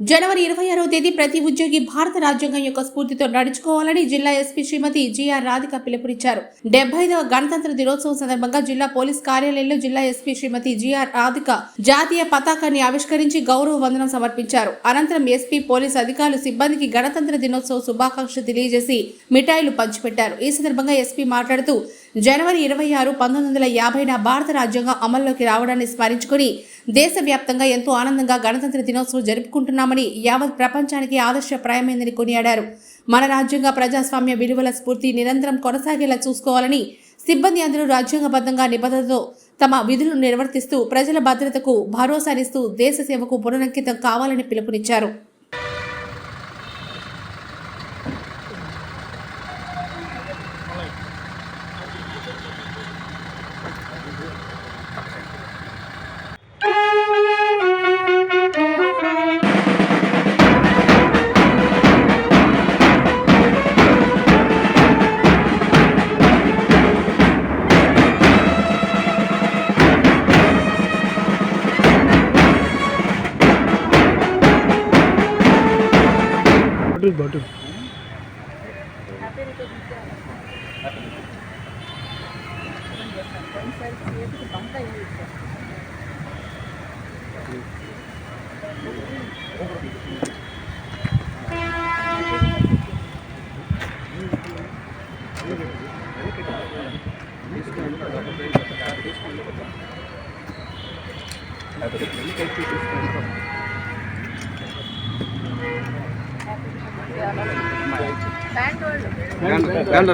జనవరి 26వ తేదీ ప్రతి ఉద్యోగి భారత రాజ్యాంగం యొక్క స్ఫూర్తితో నడుచుకోవాలని జిల్లా ఎస్పీ శ్రీమతి జిఆర్ రాధిక పిలుపునిచ్చారు. 75వ గణతంత్ర దినోత్సవం సందర్భంగా జిల్లా పోలీస్ కార్యాలయంలో జిల్లా ఎస్పీ శ్రీమతి జిఆర్ రాధిక జాతీయ పతాకాన్ని ఆవిష్కరించి గౌరవ వందనం సమర్పించారు. అనంతరం ఎస్పీ పోలీస్ అధికారులు సిబ్బందికి గణతంత్ర దినోత్సవ శుభాకాంక్షలు తెలియజేసి మిఠాయిలు పంచిపెట్టారు. ఈ సందర్భంగా ఎస్పీ మాట్లాడుతూ జనవరి 26, 1950 భారత రాజ్యాంగం అమల్లోకి రావడాన్ని స్మరించుకుని దేశవ్యాప్తంగా ఎంతో ఆనందంగా గణతంత్ర దినోత్సవం జరుపుకుంటున్నామని, యావత్ ప్రపంచానికి ఆదర్శప్రాయమైందని కొనియాడారు. మన రాజ్యాంగ ప్రజాస్వామ్య విలువల స్ఫూర్తి నిరంతరం కొనసాగేలా చూసుకోవాలని, సిబ్బంది అందరూ రాజ్యాంగబద్ధంగా నిబద్ధతతో తమ విధులను నిర్వర్తిస్తూ ప్రజల భద్రతకు భరోసానిస్తూ దేశ సేవకు పునరంకితం కావాలని పిలుపునిచ్చారు. Bottle. Band